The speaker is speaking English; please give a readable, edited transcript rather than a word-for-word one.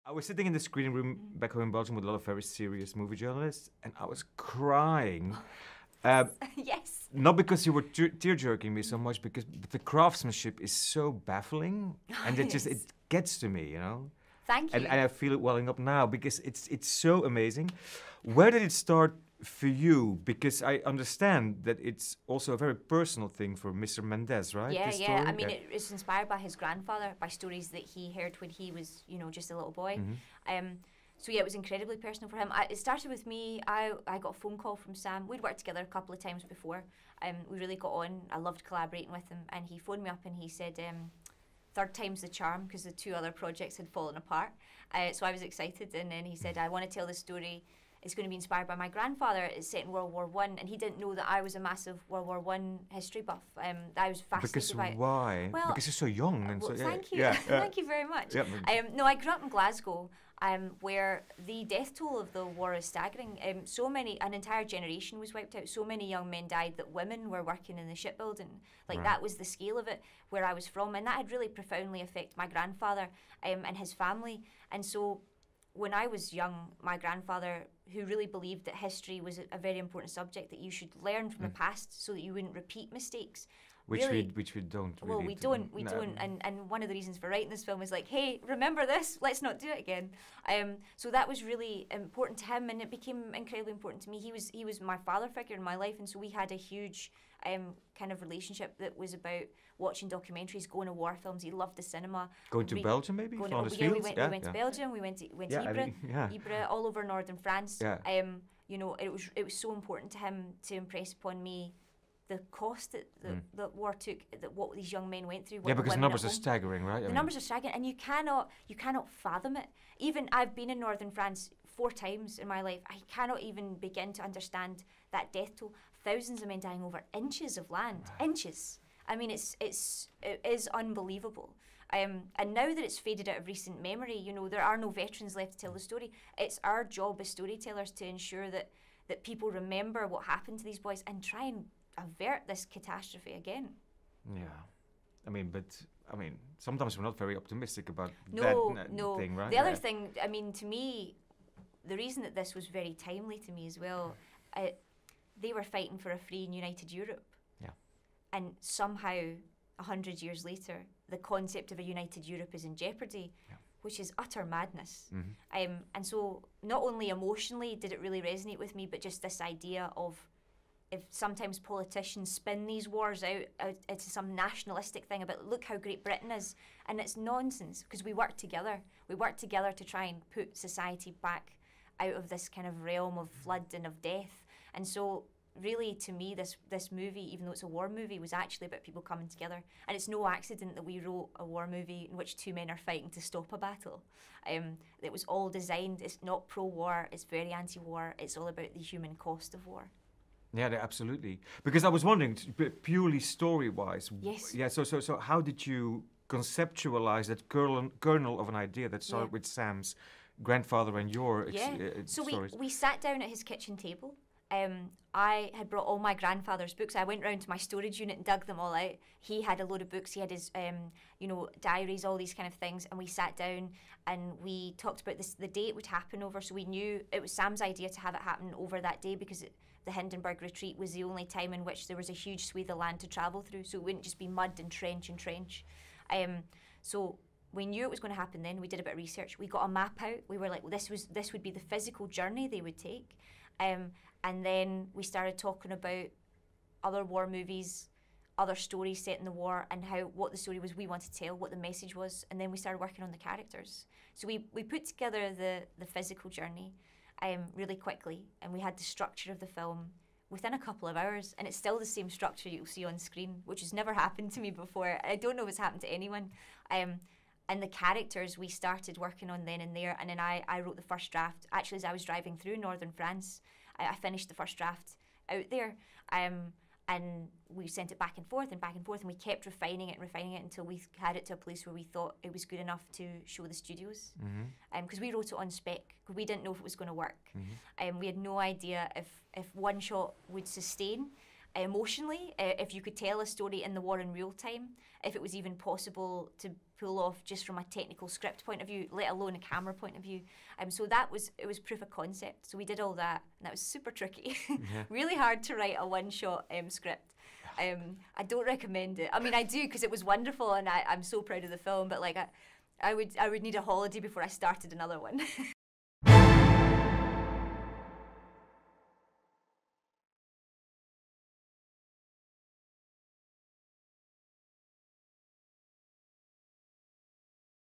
I was sitting in the screening room back home in Belgium with a lot of very serious movie journalists, and I was crying. Yes. Not because you were tear-jerking me so much, because the craftsmanship is so baffling, and it gets to me, you know. Thank you. And I feel it welling up now because it's so amazing. Where did it start for you? Because I understand that it's also a very personal thing for Mr. Mendes, right? Yeah, this yeah. story? I mean, it's inspired by his grandfather, by stories that he heard when he was, you know, just a little boy. So yeah, it was incredibly personal for him. It started with me. I got a phone call from Sam. We'd worked together a couple of times before. We really got on. I loved collaborating with him. And he phoned me up and he said, third time's the charm, because the two other projects had fallen apart. So I was excited. And then he said, I want to tell this story. It's going to be inspired by my grandfather. It's set in World War I, and he didn't know that I was a massive World War I history buff. I was fascinated by it. Why? Well, because you're so young. And well, so, thank you. Yeah, Thank you very much. Yeah, no, I grew up in Glasgow, where the death toll of the war is staggering. An entire generation was wiped out. So many young men died that women were working in the shipbuilding. Like, that was the scale of it where I was from. And that had really profoundly affected my grandfather and his family. And so when I was young, my grandfather, who really believed that history was a very important subject, that you should learn from the past so that you wouldn't repeat mistakes. Which we don't really. Well, we don't. And one of the reasons for writing this film is like, hey, remember this? Let's not do it again. So that was really important to him, and it became incredibly important to me. He was my father figure in my life, and so we had a huge kind of relationship that was about watching documentaries, going to war films. He loved the cinema. Going to Belgium, maybe? We went to Belgium. We went to Ypres, Ypres, all over northern France. Yeah. You know, it was so important to him to impress upon me the cost that war took, that what these young men went through. Yeah, because the numbers are staggering, right? The numbers are staggering, and you cannot fathom it. Even I've been in northern France 4 times in my life. I cannot even begin to understand that death toll. Thousands of men dying over inches of land, inches. I mean, it is unbelievable. And now that it's faded out of recent memory, you know, there are no veterans left to tell the story. It's our job as storytellers to ensure that people remember what happened to these boys and try and avert this catastrophe again. Yeah. I mean, sometimes we're not very optimistic about that thing, right? The other thing, I mean, to me, the reason that this was very timely to me as well, they were fighting for a free and united Europe. Yeah. And somehow, 100 years later, the concept of a united Europe is in jeopardy, which is utter madness. And so not only emotionally did it really resonate with me, but just this idea of, if sometimes politicians spin these wars out into some nationalistic thing about, look how great Britain is, and it's nonsense, because we work together. We work together to try and put society back out of this kind of realm of flood and of death. And so really, to me, this movie, even though it's a war movie, was actually about people coming together. And it's no accident that we wrote a war movie in which 2 men are fighting to stop a battle. It was all designed. It's not pro-war. It's very anti-war. It's all about the human cost of war. Yeah, absolutely. Because I was wondering, purely story-wise. Yes. Yeah. So how did you conceptualize that kernel of an idea that started with Sam's grandfather and your stories? So we sat down at his kitchen table. I had brought all my grandfather's books. I went round to my storage unit and dug them all out. He had a load of books. He had his, diaries, all these kind of things. And we sat down and we talked about the day it would happen over. So we knew it was Sam's idea to have it happen over that day, because the Hindenburg retreat was the only time in which there was a huge swathe of land to travel through. So it wouldn't just be mud and trench and trench. So we knew it was going to happen then. We did a bit of research. We got a map out. We were like, well, this would be the physical journey they would take. And then we started talking about other war movies, other stories set in the war, and what the story was we wanted to tell, what the message was. And then we started working on the characters. So we put together the physical journey really quickly, and we had the structure of the film within a couple of hours, and it's still the same structure you'll see on screen, which has never happened to me before. I don't know if it's happened to anyone. And the characters we started working on then and there, and then I wrote the first draft. Actually, as I was driving through northern France, I finished the first draft out there, and we sent it back and forth, and we kept refining it until we had it to a place where we thought it was good enough to show the studios. Because we wrote it on spec, because we didn't know if it was going to work. We had no idea if one shot would sustain. emotionally, if you could tell a story in the war in real time, if it was even possible to pull off just from a technical script point of view, let alone a camera point of view. So it was proof of concept. So we did all that, and that was super tricky. Really hard to write a one-shot script. I don't recommend it. I mean, I do because it was wonderful, and I'm so proud of the film. But like, I would need a holiday before I started another one.